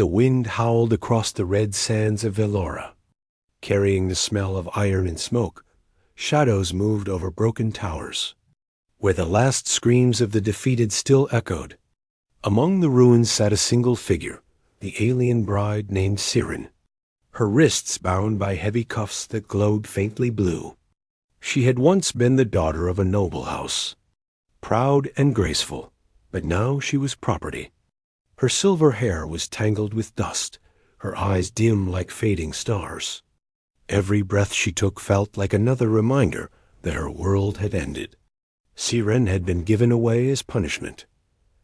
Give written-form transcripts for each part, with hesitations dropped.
The wind howled across the red sands of Velora. Carrying the smell of iron and smoke, shadows moved over broken towers, where the last screams of the defeated still echoed. Among the ruins sat a single figure, the alien bride named Siren, her wrists bound by heavy cuffs that glowed faintly blue. She had once been the daughter of a noble house, proud and graceful, but now she was property. Her silver hair was tangled with dust, her eyes dim like fading stars. Every breath she took felt like another reminder that her world had ended. Siren had been given away as punishment.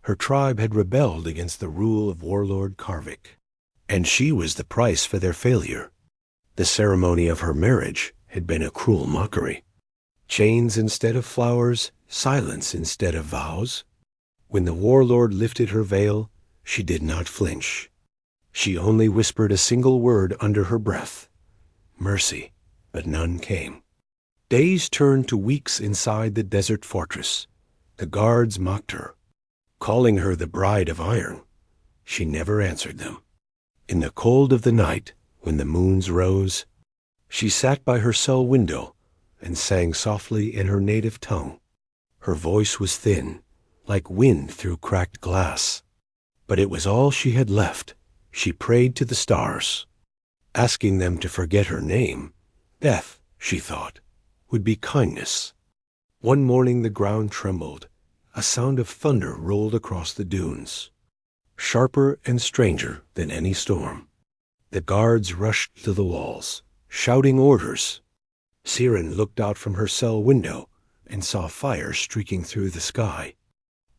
Her tribe had rebelled against the rule of warlord Karvik, and she was the price for their failure. The ceremony of her marriage had been a cruel mockery. Chains instead of flowers, silence instead of vows. When the warlord lifted her veil, she did not flinch. She only whispered a single word under her breath, mercy, but none came. Days turned to weeks inside the desert fortress. The guards mocked her, calling her the Bride of Iron. She never answered them. In the cold of the night, when the moons rose, she sat by her cell window and sang softly in her native tongue. Her voice was thin, like wind through cracked glass. But it was all she had left. She prayed to the stars, asking them to forget her name. Death, she thought, would be kindness. One morning the ground trembled. A sound of thunder rolled across the dunes, sharper and stranger than any storm. The guards rushed to the walls, shouting orders. Siren looked out from her cell window and saw fire streaking through the sky.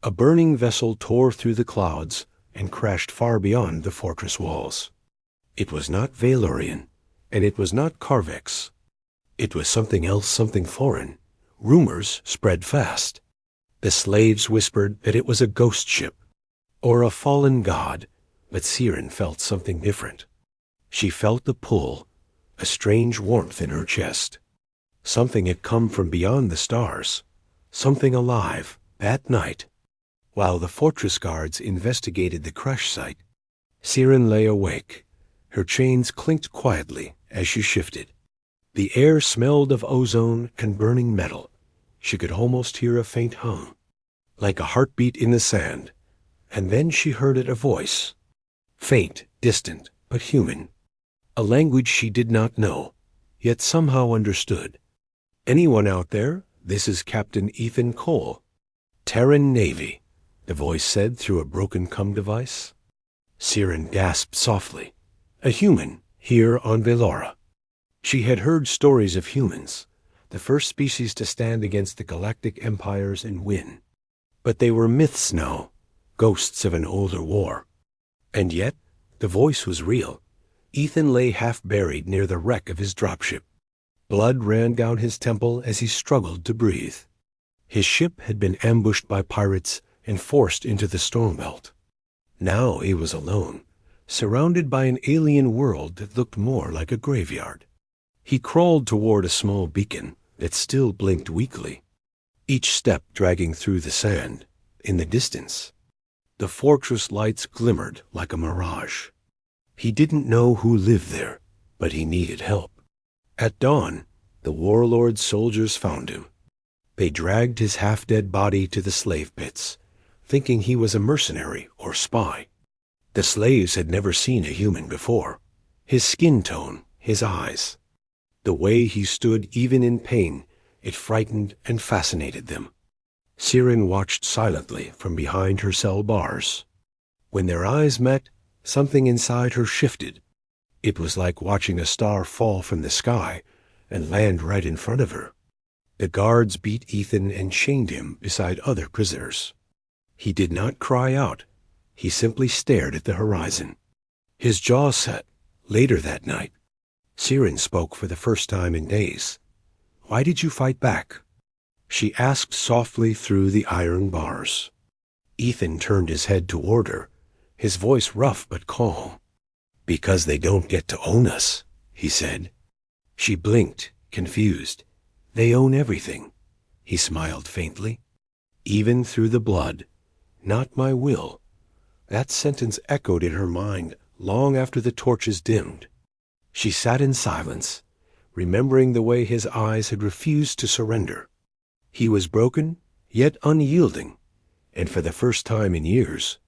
A burning vessel tore through the clouds and crashed far beyond the fortress walls. It was not Valorian, and it was not Karvik's. It was something else, something foreign. Rumors spread fast. The slaves whispered that it was a ghost ship, or a fallen god, but Siren felt something different. She felt the pull, a strange warmth in her chest. Something had come from beyond the stars, something alive. That night, while the fortress guards investigated the crash site, Siren lay awake. Her chains clinked quietly as she shifted. The air smelled of ozone and burning metal. She could almost hear a faint hum, like a heartbeat in the sand, and then she heard it, a voice, faint, distant, but human, a language she did not know, yet somehow understood. "Anyone out there? This is Captain Ethan Cole, Terran Navy," the voice said through a broken comm device. Siren gasped softly. A human, here on Velora. She had heard stories of humans, the first species to stand against the galactic empires and win. But they were myths now, ghosts of an older war. And yet, the voice was real. Ethan lay half buried near the wreck of his dropship. Blood ran down his temple as he struggled to breathe. His ship had been ambushed by pirates and forced into the storm belt. Now he was alone, surrounded by an alien world that looked more like a graveyard. He crawled toward a small beacon that still blinked weakly, each step dragging through the sand. In the distance, the fortress lights glimmered like a mirage. He didn't know who lived there, but he needed help. At dawn, the warlord's soldiers found him. They dragged his half-dead body to the slave pits, thinking he was a mercenary or spy. The slaves had never seen a human before. His skin tone, his eyes, the way he stood even in pain, it frightened and fascinated them. Siren watched silently from behind her cell bars. When their eyes met, something inside her shifted. It was like watching a star fall from the sky and land right in front of her. The guards beat Ethan and chained him beside other prisoners. He did not cry out. He simply stared at the horizon. His jaw set. Later that night, Siren spoke for the first time in days. "Why did you fight back?" she asked softly through the iron bars. Ethan turned his head toward her, his voice rough but calm. "Because they don't get to own us," he said. She blinked, confused. "They own everything." He smiled faintly. "Even through the blood. Not my will." That sentence echoed in her mind long after the torches dimmed. She sat in silence, remembering the way his eyes had refused to surrender. He was broken, yet unyielding, and for the first time in years,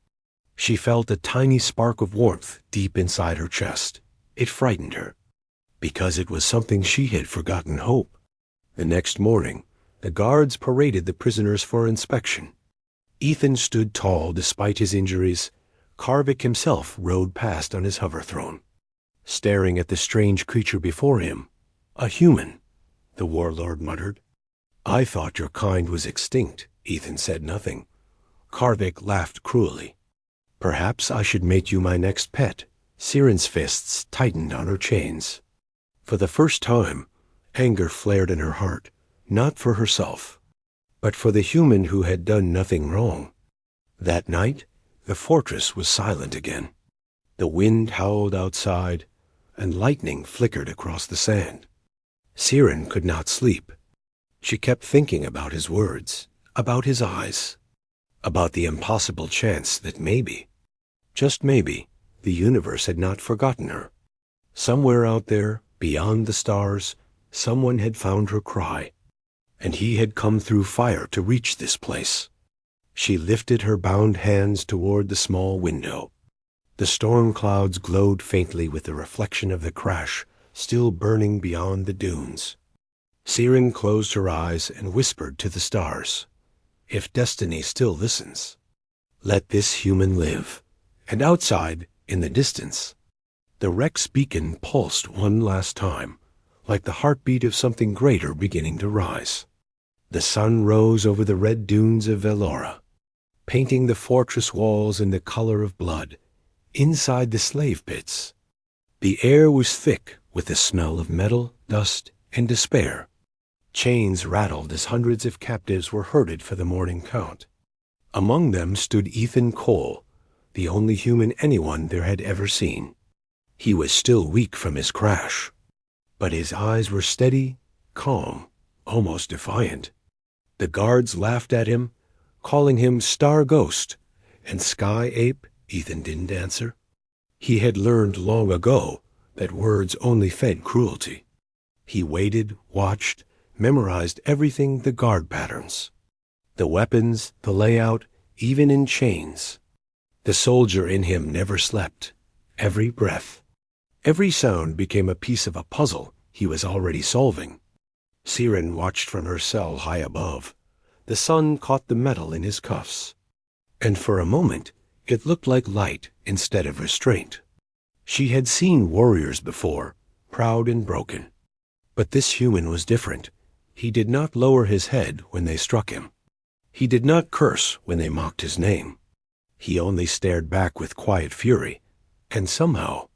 she felt a tiny spark of warmth deep inside her chest. It frightened her, because it was something she had forgotten hope. The next morning, the guards paraded the prisoners for inspection. Ethan stood tall despite his injuries. Karvik himself rode past on his hover throne, staring at the strange creature before him. A human, the warlord muttered. I thought your kind was extinct. Ethan said nothing. Karvik laughed cruelly. Perhaps I should make you my next pet. Siren's fists tightened on her chains. For the first time, anger flared in her heart, not for herself, but for the human who had done nothing wrong. That night, the fortress was silent again. The wind howled outside, and lightning flickered across the sand. Siren could not sleep. She kept thinking about his words, about his eyes, about the impossible chance that maybe, just maybe, the universe had not forgotten her. Somewhere out there, beyond the stars, someone had found her cry, and he had come through fire to reach this place. She lifted her bound hands toward the small window. The storm clouds glowed faintly with the reflection of the crash still burning beyond the dunes. Siren closed her eyes and whispered to the stars, "If destiny still listens, let this human live." And outside, in the distance, the wreck's beacon pulsed one last time, like the heartbeat of something greater beginning to rise. The sun rose over the red dunes of Velora, painting the fortress walls in the color of blood. Inside the slave pits, the air was thick with the smell of metal, dust, and despair. Chains rattled as hundreds of captives were herded for the morning count. Among them stood Ethan Cole, the only human anyone there had ever seen. He was still weak from his crash, but his eyes were steady, calm, almost defiant. The guards laughed at him, calling him Star Ghost and Sky Ape. Ethan didn't answer. He had learned long ago that words only fed cruelty. He waited, watched, memorized everything, the guard patterns, the weapons, the layout, even in chains. The soldier in him never slept. Every breath, every sound became a piece of a puzzle he was already solving. Siren watched from her cell high above. The sun caught the metal in his cuffs, and for a moment it looked like light instead of restraint. She had seen warriors before, proud and broken. But this human was different. He did not lower his head when they struck him. He did not curse when they mocked his name. He only stared back with quiet fury, and somehow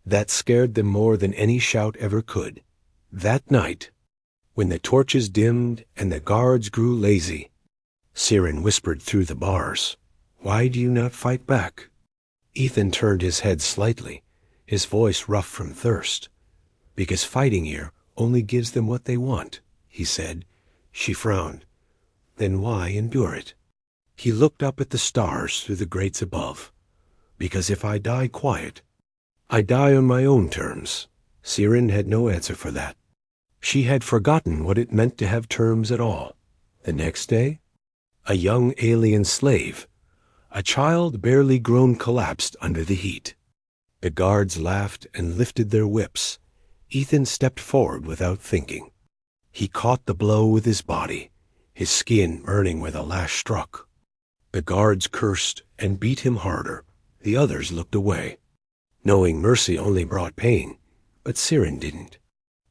that scared them more than any shout ever could. That night, when the torches dimmed and the guards grew lazy, Siren whispered through the bars, "Why do you not fight back?" Ethan turned his head slightly, his voice rough from thirst. "Because fighting here only gives them what they want," he said. She frowned. "Then why endure it?" He looked up at the stars through the grates above. "Because if I die quiet, I die on my own terms." Siren had no answer for that. She had forgotten what it meant to have terms at all. The next day, a young alien slave, a child barely grown, collapsed under the heat. The guards laughed and lifted their whips. Ethan stepped forward without thinking. He caught the blow with his body, his skin burning where the lash struck. The guards cursed and beat him harder. The others looked away, knowing mercy only brought pain, but Siren didn't.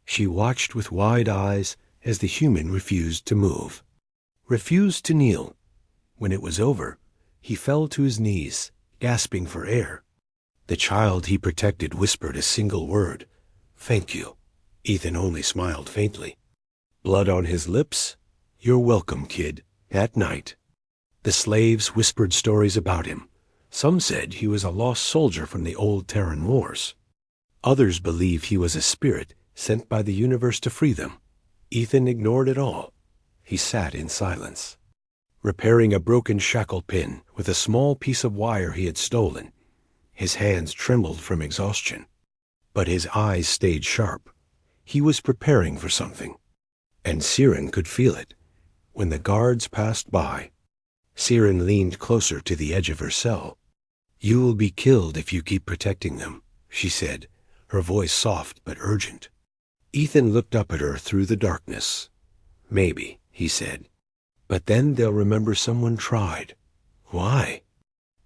She watched with wide eyes as the human refused to move, refused to kneel. When it was over, he fell to his knees, gasping for air. The child he protected whispered a single word, "Thank you." Ethan only smiled faintly. Blood on his lips? "You're welcome, kid." At night, the slaves whispered stories about him. Some said he was a lost soldier from the old Terran wars. Others believed he was a spirit sent by the universe to free them. Ethan ignored it all. He sat in silence, repairing a broken shackle pin with a small piece of wire he had stolen. His hands trembled from exhaustion, but his eyes stayed sharp. He was preparing for something, and Siren could feel it. When the guards passed by, Siren leaned closer to the edge of her cell. "You will be killed if you keep protecting them," she said, her voice soft but urgent. Ethan looked up at her through the darkness. "Maybe," he said. "But then they'll remember someone tried." "Why?"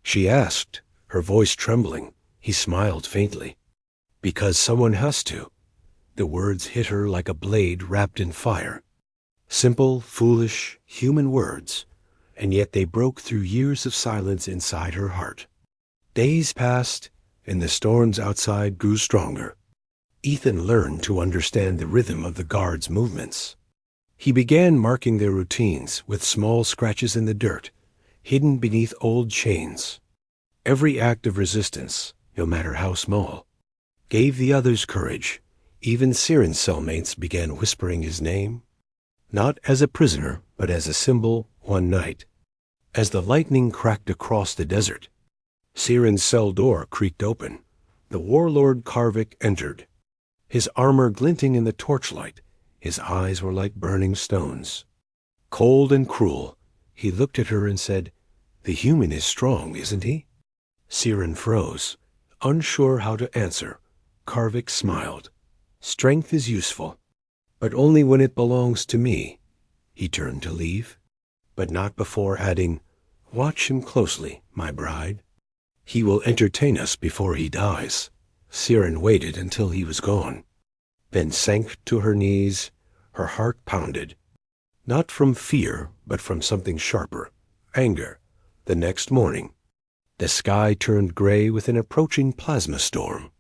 she asked, her voice trembling. He smiled faintly. "Because someone has to." The words hit her like a blade wrapped in fire. Simple, foolish, human words, and yet they broke through years of silence inside her heart. Days passed, and the storms outside grew stronger. Ethan learned to understand the rhythm of the guards' movements. He began marking their routines with small scratches in the dirt, hidden beneath old chains. Every act of resistance, no matter how small, gave the others courage. Even Siren's cellmates began whispering his name, not as a prisoner, but as a symbol. One night, as the lightning cracked across the desert, Siren's cell door creaked open. The warlord Karvik entered, his armor glinting in the torchlight. His eyes were like burning stones. Cold and cruel, he looked at her and said, "The human is strong, isn't he?" Siren froze, unsure how to answer. Karvik smiled. "Strength is useful, but only when it belongs to me." He turned to leave, but not before adding, "Watch him closely, my bride. He will entertain us before he dies." Siren waited until he was gone, then sank to her knees. Her heart pounded, not from fear, but from something sharper, anger. The next morning, the sky turned gray with an approaching plasma storm.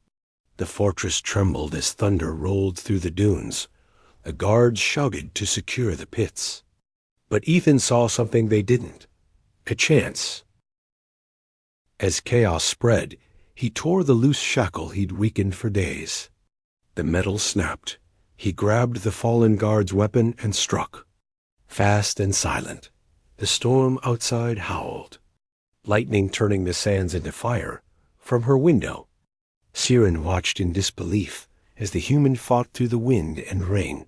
The fortress trembled as thunder rolled through the dunes. The guards shouted to secure the pits. But Ethan saw something they didn't, a chance. As chaos spread, he tore the loose shackle he'd weakened for days. The metal snapped. He grabbed the fallen guard's weapon and struck. Fast and silent, the storm outside howled, lightning turning the sands into fire. From her window, Siren watched in disbelief as the human fought through the wind and rain.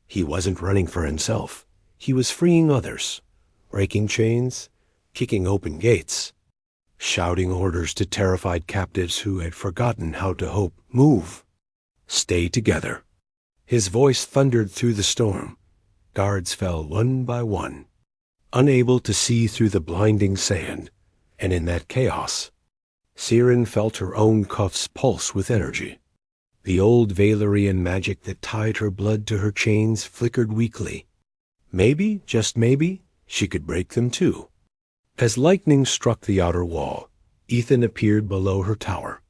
He wasn't running for himself. He was freeing others, breaking chains, kicking open gates, shouting orders to terrified captives who had forgotten how to hope. "Move! Stay together!" His voice thundered through the storm. Guards fell one by one, unable to see through the blinding sand, and in that chaos, Siren felt her own cuffs pulse with energy. The old Valerian magic that tied her blood to her chains flickered weakly. Maybe, just maybe, she could break them too. As lightning struck the outer wall, Ethan appeared below her tower.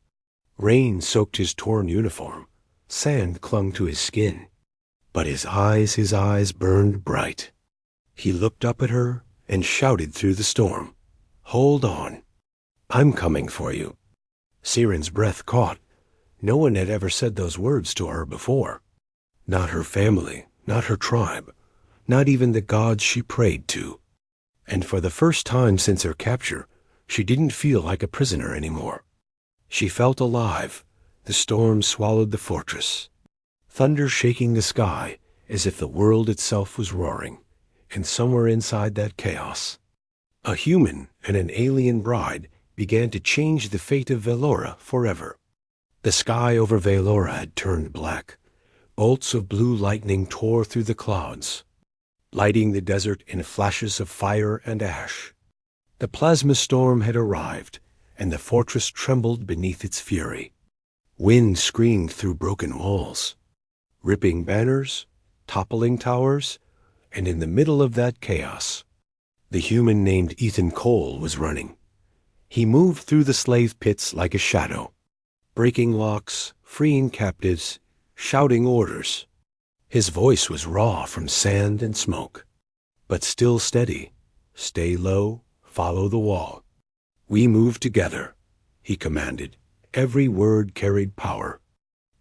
Rain soaked his torn uniform. Sand clung to his skin. But his eyes burned bright. He looked up at her and shouted through the storm, "Hold on. I'm coming for you." Siren's breath caught. No one had ever said those words to her before. Not her family, not her tribe, not even the gods she prayed to. And for the first time since her capture, she didn't feel like a prisoner anymore. She felt alive. The storm swallowed the fortress, thunder shaking the sky as if the world itself was roaring. And somewhere inside that chaos, a human and an alien bride began to change the fate of Velora forever. The sky over Velora had turned black. Bolts of blue lightning tore through the clouds, lighting the desert in flashes of fire and ash. The plasma storm had arrived, and the fortress trembled beneath its fury. Wind screamed through broken walls, ripping banners, toppling towers, and in the middle of that chaos, the human named Ethan Cole was running. He moved through the slave pits like a shadow, breaking locks, freeing captives, shouting orders. His voice was raw from sand and smoke, but still steady. "Stay low, follow the wall. We move together," he commanded. Every word carried power.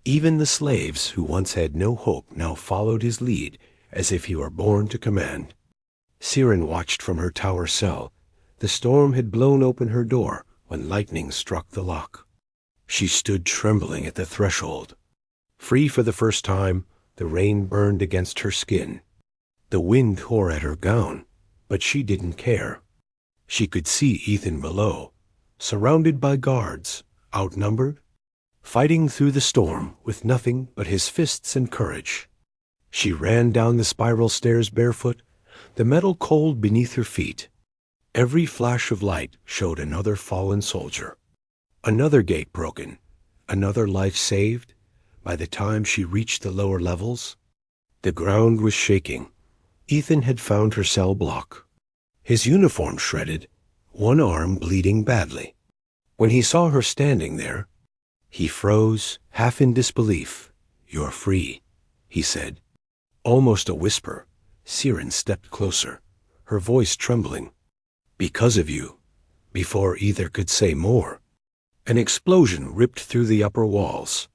Even the slaves who once had no hope now followed his lead as if he were born to command. Siren watched from her tower cell. The storm had blown open her door when lightning struck the lock. She stood trembling at the threshold. Free for the first time, the rain burned against her skin. The wind tore at her gown, but she didn't care. She could see Ethan below, surrounded by guards, outnumbered, fighting through the storm with nothing but his fists and courage. She ran down the spiral stairs barefoot, the metal cold beneath her feet. Every flash of light showed another fallen soldier. Another gate broken, another life saved. By the time she reached the lower levels, the ground was shaking. Ethan had found her cell block. His uniform shredded, one arm bleeding badly. When he saw her standing there, he froze, half in disbelief. "You're free," he said. Almost a whisper, Siren stepped closer, her voice trembling. "Because of you." Before either could say more, an explosion ripped through the upper walls.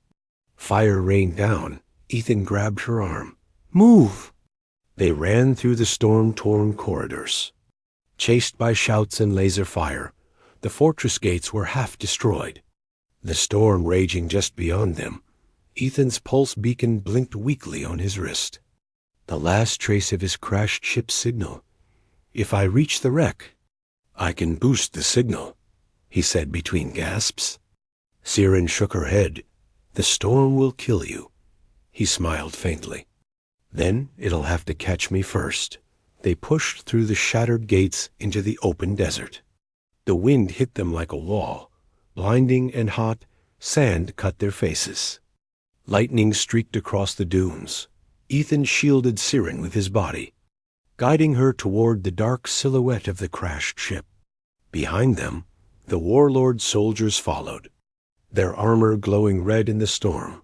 Fire rained down. Ethan grabbed her arm. "Move!" They ran through the storm-torn corridors. Chased by shouts and laser fire, the fortress gates were half destroyed. The storm raging just beyond them, Ethan's pulse beacon blinked weakly on his wrist. The last trace of his crashed ship's signal. "If I reach the wreck, I can boost the signal," he said between gasps. Siren shook her head. "The storm will kill you." He smiled faintly. "Then it'll have to catch me first." They pushed through the shattered gates into the open desert. The wind hit them like a wall. Blinding and hot, sand cut their faces. Lightning streaked across the dunes. Ethan shielded Siren with his body, guiding her toward the dark silhouette of the crashed ship. Behind them, the warlord soldiers followed, their armor glowing red in the storm.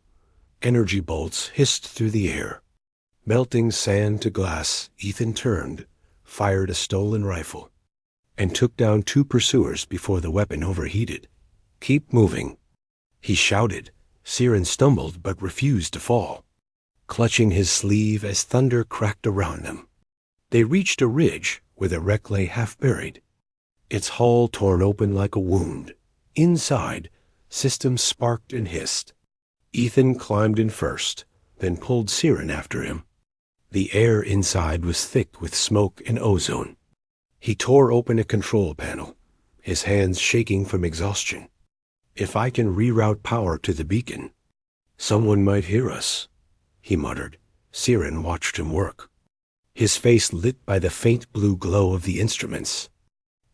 Energy bolts hissed through the air. Melting sand to glass, Ethan turned, fired a stolen rifle, and took down 2 pursuers before the weapon overheated. "Keep moving," he shouted. Siren stumbled but refused to fall, clutching his sleeve as thunder cracked around them. They reached a ridge where the wreck lay half buried, its hull torn open like a wound. Inside, systems sparked and hissed. Ethan climbed in first, then pulled Siren after him. The air inside was thick with smoke and ozone. He tore open a control panel, his hands shaking from exhaustion. "If I can reroute power to the beacon, someone might hear us," he muttered. Siren watched him work, his face lit by the faint blue glow of the instruments.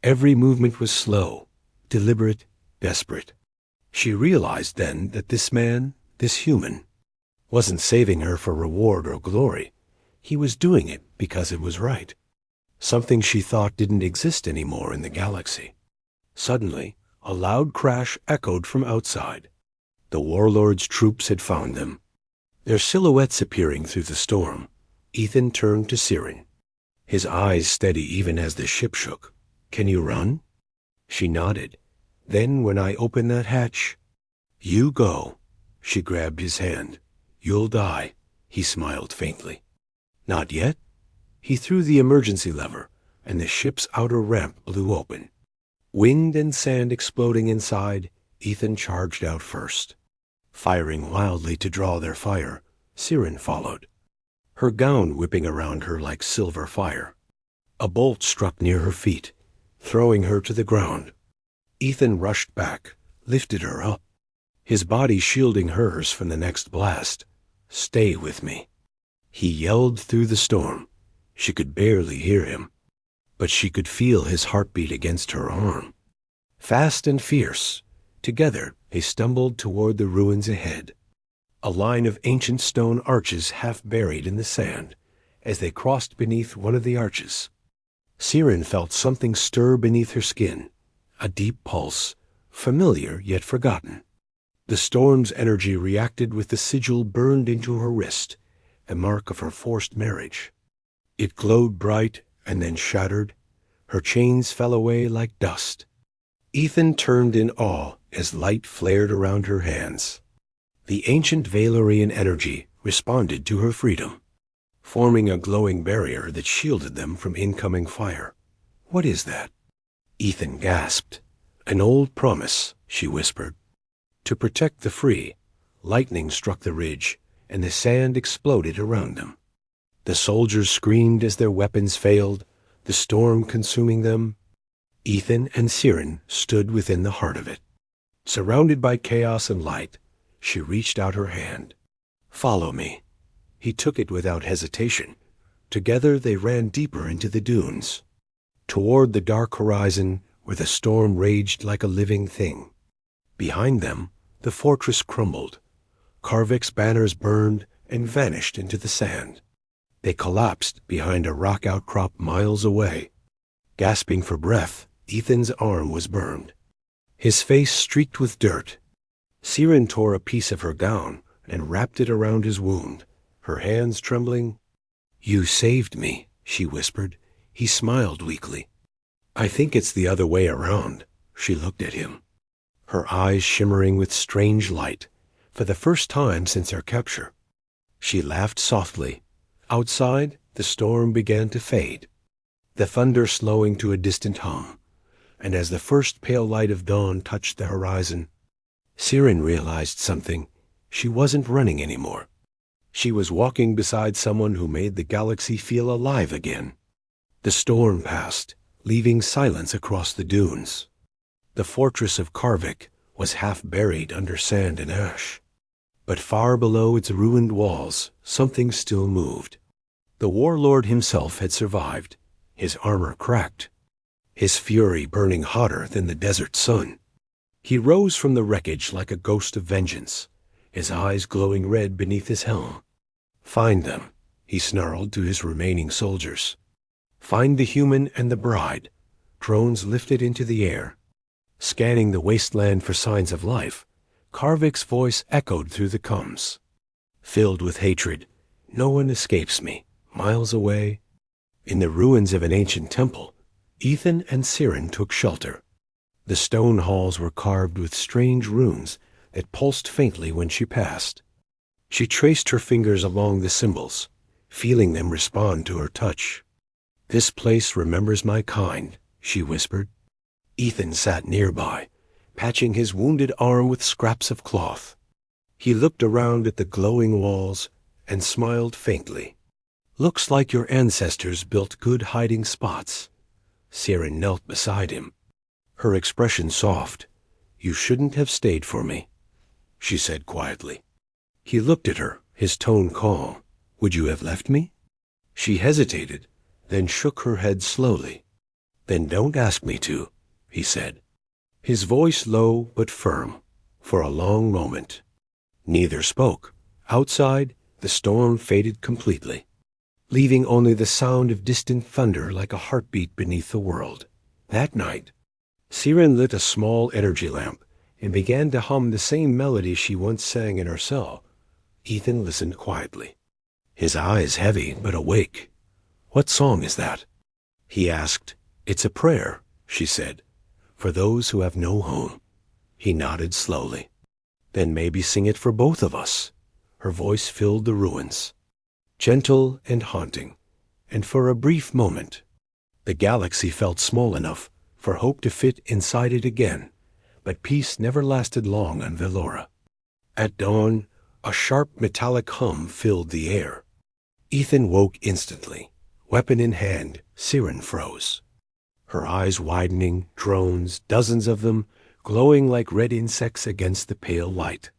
Every movement was slow, deliberate, desperate. She realized then that this man, this human, wasn't saving her for reward or glory. He was doing it because it was right. Something she thought didn't exist anymore in the galaxy. Suddenly, a loud crash echoed from outside. The warlord's troops had found them, their silhouettes appearing through the storm. Ethan turned to Siren, his eyes steady even as the ship shook. "Can you run?" She nodded. "Then when I open that hatch, you go." She grabbed his hand. "You'll die," he smiled faintly. "Not yet." He threw the emergency lever, and the ship's outer ramp blew open. Wind and sand exploding inside, Ethan charged out first. Firing wildly to draw their fire, Siren followed, her gown whipping around her like silver fire. A bolt struck near her feet, throwing her to the ground. Ethan rushed back, lifted her up, his body shielding hers from the next blast. "Stay with me," he yelled through the storm. She could barely hear him, but she could feel his heartbeat against her arm. Fast and fierce, together they stumbled toward the ruins ahead, a line of ancient stone arches half buried in the sand. As they crossed beneath one of the arches, Siren felt something stir beneath her skin, a deep pulse, familiar yet forgotten. The storm's energy reacted with the sigil burned into her wrist, a mark of her forced marriage. It glowed bright and then shattered. Her chains fell away like dust. Ethan turned in awe as light flared around her hands. The ancient Valerian energy responded to her freedom, forming a glowing barrier that shielded them from incoming fire. "What is that?" Ethan gasped. "An old promise," she whispered. To protect the free, lightning struck the ridge, and the sand exploded around them. The soldiers screamed as their weapons failed, the storm consuming them. Ethan and Siren stood within the heart of it. Surrounded by chaos and light, she reached out her hand. "Follow me." He took it without hesitation. Together they ran deeper into the dunes, toward the dark horizon where the storm raged like a living thing. Behind them, the fortress crumbled. Karvik's banners burned and vanished into the sand. They collapsed behind a rock outcrop miles away. Gasping for breath, Ethan's arm was burned, his face streaked with dirt. Siren tore a piece of her gown and wrapped it around his wound, her hands trembling. "You saved me," she whispered. He smiled weakly. "I think it's the other way around." She looked at him, her eyes shimmering with strange light, for the first time since her capture. She laughed softly. Outside, the storm began to fade, the thunder slowing to a distant hum, and as the first pale light of dawn touched the horizon, Siren realized something. She wasn't running anymore. She was walking beside someone who made the galaxy feel alive again. The storm passed, leaving silence across the dunes. The fortress of Karvik was half buried under sand and ash. But far below its ruined walls, something still moved. The warlord himself had survived, his armor cracked, his fury burning hotter than the desert sun. He rose from the wreckage like a ghost of vengeance, his eyes glowing red beneath his helm. "Find them," he snarled to his remaining soldiers. "Find the human and the bride." Drones lifted into the air. Scanning the wasteland for signs of life, Karvik's voice echoed through the comms. Filled with hatred, "No one escapes me." Miles away, in the ruins of an ancient temple, Ethan and Siren took shelter. The stone halls were carved with strange runes that pulsed faintly when she passed. She traced her fingers along the symbols, feeling them respond to her touch. "This place remembers my kind," she whispered. Ethan sat nearby, patching his wounded arm with scraps of cloth. He looked around at the glowing walls and smiled faintly. "Looks like your ancestors built good hiding spots." Siren knelt beside him, her expression soft. "You shouldn't have stayed for me," she said quietly. He looked at her, his tone calm. "Would you have left me?" She hesitated, then shook her head slowly. "Then don't ask me to," he said, his voice low but firm. For a long moment, neither spoke. Outside, the storm faded completely, leaving only the sound of distant thunder like a heartbeat beneath the world. That night, Siren lit a small energy lamp and began to hum the same melody she once sang in her cell. Ethan listened quietly, his eyes heavy but awake. "What song is that?" he asked. "It's a prayer," she said, "for those who have no home." He nodded slowly. "Then maybe sing it for both of us." Her voice filled the ruins, gentle and haunting, and for a brief moment, the galaxy felt small enough for hope to fit inside it again. But peace never lasted long on Velora. At dawn, a sharp metallic hum filled the air. Ethan woke instantly. Weapon in hand, Siren froze, her eyes widening, drones, dozens of them, glowing like red insects against the pale light.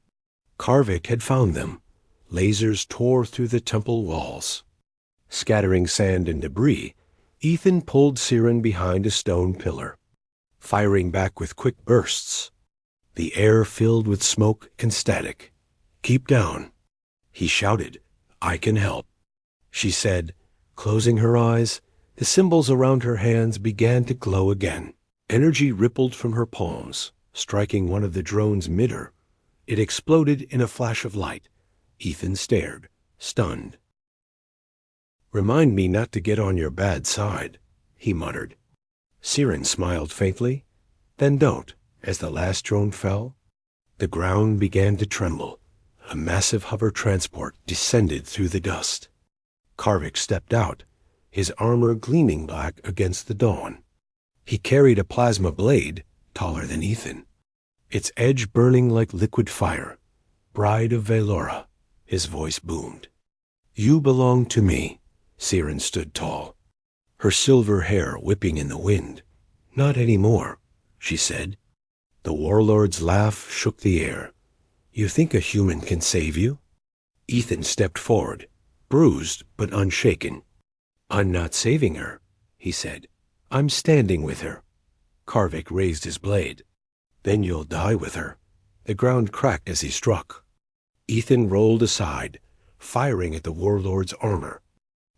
Karvik had found them. Lasers tore through the temple walls. Scattering sand and debris, Ethan pulled Siren behind a stone pillar, firing back with quick bursts. The air filled with smoke and static. "Keep down," he shouted. "I can help," she said, closing her eyes. The symbols around her hands began to glow again. Energy rippled from her palms, striking one of the drones mid-air. It exploded in a flash of light. Ethan stared, stunned. "Remind me not to get on your bad side," he muttered. Siren smiled faintly. "Then don't." As the last drone fell, the ground began to tremble. A massive hover transport descended through the dust. Karvik stepped out, his armor gleaming black against the dawn. He carried a plasma blade, taller than Ethan. its edge burning like liquid fire. "Bride of Velora," his voice boomed. "You belong to me." Siren stood tall, her silver hair whipping in the wind. "Not anymore," she said. The warlord's laugh shook the air. "You think a human can save you?" Ethan stepped forward, bruised but unshaken. "I'm not saving her," he said. "I'm standing with her." Karvik raised his blade. "Then you'll die with her." The ground cracked as he struck. Ethan rolled aside, firing at the warlord's armor.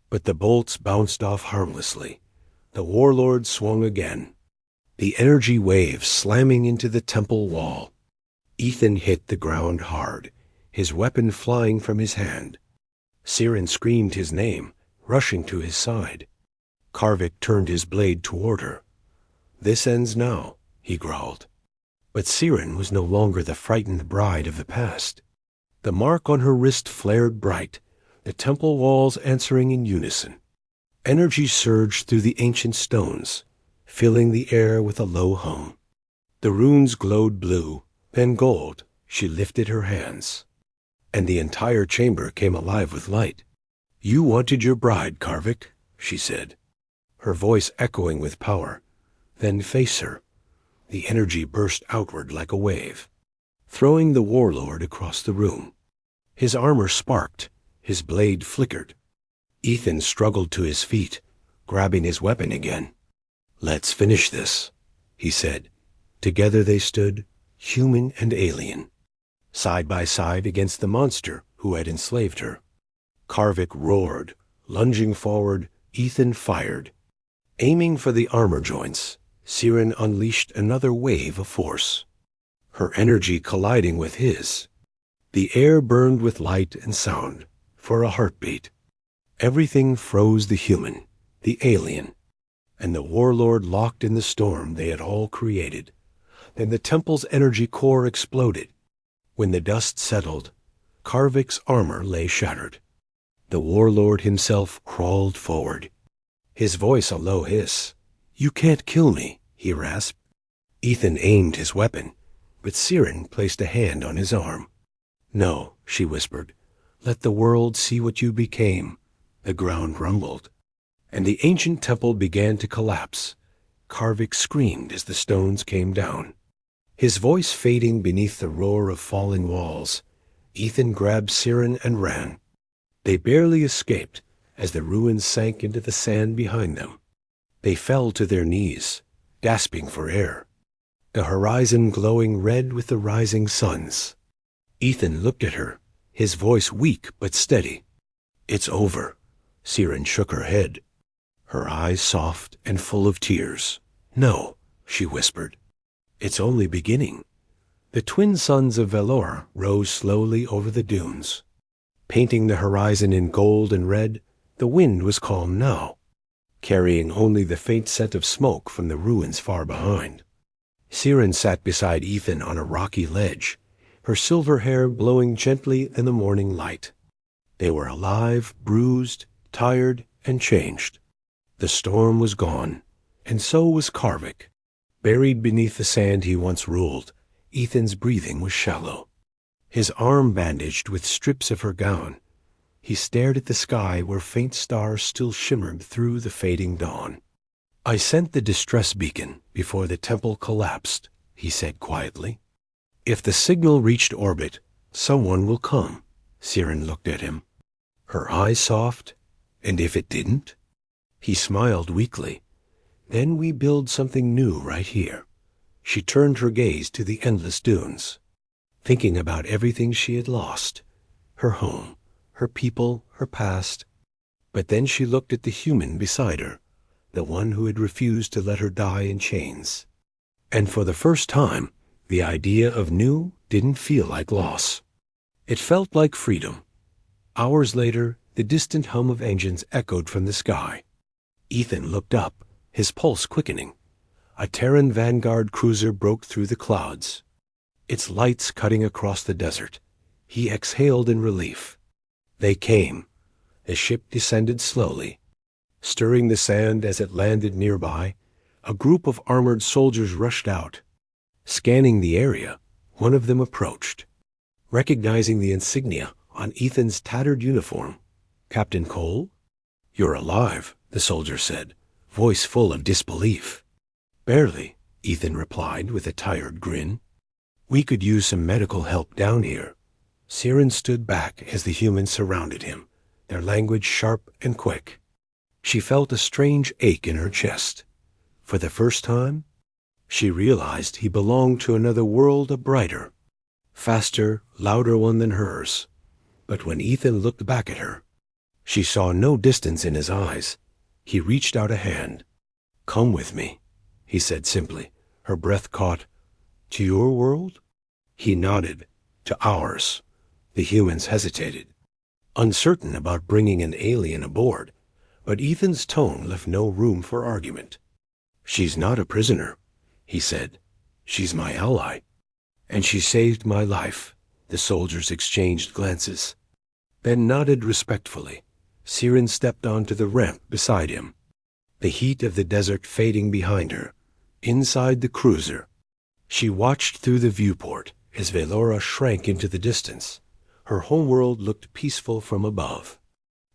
But the bolts bounced off harmlessly. The warlord swung again, the energy wave slamming into the temple wall. Ethan hit the ground hard, his weapon flying from his hand. Siren screamed his name, rushing to his side. Karvik turned his blade toward her. "This ends now," he growled. But Siren was no longer the frightened bride of the past. The mark on her wrist flared bright, the temple walls answering in unison. Energy surged through the ancient stones, filling the air with a low hum. The runes glowed blue, then gold. She lifted her hands, and the entire chamber came alive with light. "You wanted your bride, Karvik," she said, her voice echoing with power. "Then face her." The energy burst outward like a wave, throwing the warlord across the room. His armor sparked, his blade flickered. Ethan struggled to his feet, grabbing his weapon again. "Let's finish this," he said. Together they stood, human and alien, side by side against the monster who had enslaved her. Karvik roared, lunging forward. Ethan fired. Aiming for the armor joints, Siren unleashed another wave of force, her energy colliding with his. The air burned with light and sound. For a heartbeat, everything froze: the human, the alien, and the warlord locked in the storm they had all created. Then the temple's energy core exploded. When the dust settled, Karvik's armor lay shattered. The warlord himself crawled forward, his voice a low hiss. "You can't kill me," he rasped. Ethan aimed his weapon, but Siren placed a hand on his arm. "No," she whispered. "Let the world see what you became." The ground rumbled, and the ancient temple began to collapse. Karvik screamed as the stones came down, his voice fading beneath the roar of falling walls. Ethan grabbed Siren and ran. They barely escaped as the ruins sank into the sand behind them. They fell to their knees, gasping for air, the horizon glowing red with the rising suns. Ethan looked at her, his voice weak but steady. "It's over." Siren shook her head, her eyes soft and full of tears. "No," she whispered. "It's only beginning." The twin suns of Velora rose slowly over the dunes, painting the horizon in gold and red. The wind was calm now, carrying only the faint scent of smoke from the ruins far behind. Siren sat beside Ethan on a rocky ledge, her silver hair blowing gently in the morning light. They were alive, bruised, tired, and changed. The storm was gone, and so was Karvik. Buried beneath the sand he once ruled, Ethan's breathing was shallow, his arm bandaged with strips of her gown. He stared at the sky where faint stars still shimmered through the fading dawn. "I sent the distress beacon before the temple collapsed," he said quietly. "If the signal reached orbit, someone will come." Siren looked at him, her eyes soft. "And if it didn't?" He smiled weakly. "Then we build something new right here." She turned her gaze to the endless dunes, thinking about everything she had lost, her home, her people, her past. But then she looked at the human beside her, the one who had refused to let her die in chains. And for the first time, the idea of new didn't feel like loss. It felt like freedom. Hours later, the distant hum of engines echoed from the sky. Ethan looked up, his pulse quickening. A Terran Vanguard cruiser broke through the clouds, its lights cutting across the desert. He exhaled in relief. They came. The ship descended slowly, stirring the sand as it landed nearby. A group of armored soldiers rushed out. Scanning the area, one of them approached. Recognizing the insignia on Ethan's tattered uniform, "Captain Cole?" "You're alive," the soldier said, voice full of disbelief. "Barely," Ethan replied with a tired grin. "We could use some medical help down here." Siren stood back as the humans surrounded him, their language sharp and quick. She felt a strange ache in her chest. For the first time, she realized he belonged to another world, a brighter, faster, louder one than hers. But when Ethan looked back at her, she saw no distance in his eyes. He reached out a hand. "Come with me," he said simply, her breath caught. "To your world?" He nodded. "To ours." The humans hesitated, uncertain about bringing an alien aboard, but Ethan's tone left no room for argument. "She's not a prisoner," he said. "She's my ally. And she saved my life." The soldiers exchanged glances, then nodded respectfully. Siren stepped onto the ramp beside him, the heat of the desert fading behind her. Inside the cruiser, she watched through the viewport as Velora shrank into the distance. Her homeworld looked peaceful from above,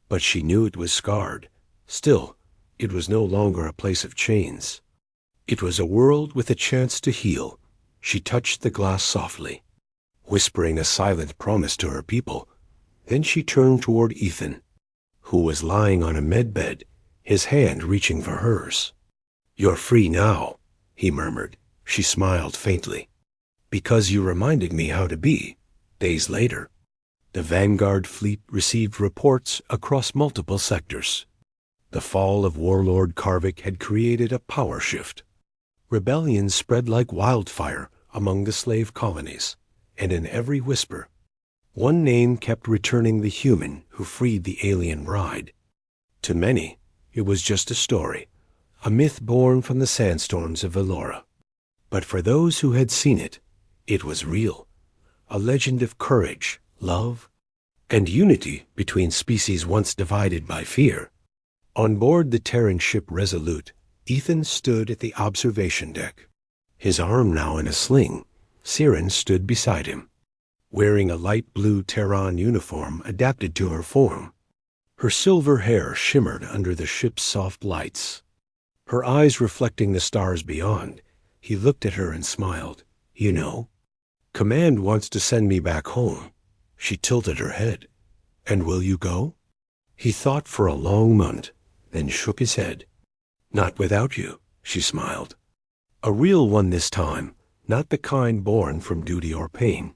but she knew it was scarred. Still, it was no longer a place of chains. It was a world with a chance to heal. She touched the glass softly, whispering a silent promise to her people. Then she turned toward Ethan, who was lying on a medbed, his hand reaching for hers. "You're free now," he murmured. She smiled faintly. "Because you reminded me how to be." Days later, the Vanguard fleet received reports across multiple sectors. The fall of warlord Karvik had created a power shift. Rebellion spread like wildfire among the slave colonies, and in every whisper, one name kept returning: the human who freed the alien bride. To many, it was just a story, a myth born from the sandstorms of Velora. But for those who had seen it, it was real, a legend of courage, love, and unity between species once divided by fear. On board the Terran ship Resolute, Ethan stood at the observation deck, his arm now in a sling. Siren stood beside him, wearing a light blue Terran uniform adapted to her form. Her silver hair shimmered under the ship's soft lights, her eyes reflecting the stars beyond. He looked at her and smiled. "You know, Command wants to send me back home." She tilted her head. "And will you go?" He thought for a long moment, then shook his head. "Not without you," she smiled. "A real one this time, not the kind born from duty or pain."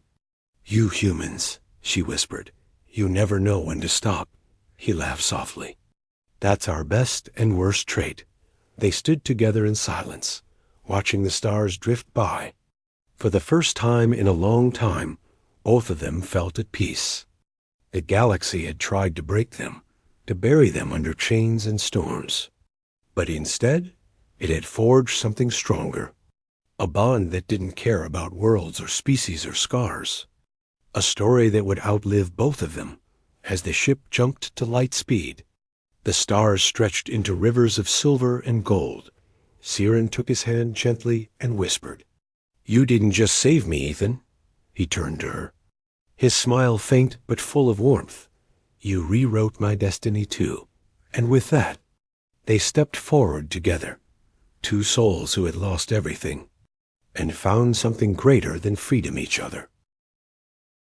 "You humans," she whispered, "you never know when to stop." He laughed softly. "That's our best and worst trait." They stood together in silence, watching the stars drift by. For the first time in a long time, both of them felt at peace. The galaxy had tried to break them, to bury them under chains and storms. But instead, it had forged something stronger, a bond that didn't care about worlds or species or scars, a story that would outlive both of them. As the ship jumped to light speed, the stars stretched into rivers of silver and gold. Siren took his hand gently and whispered, "You didn't just save me, Ethan." He turned to her, his smile faint but full of warmth. "You rewrote my destiny too." And with that, they stepped forward together, two souls who had lost everything and found something greater than freedom each other.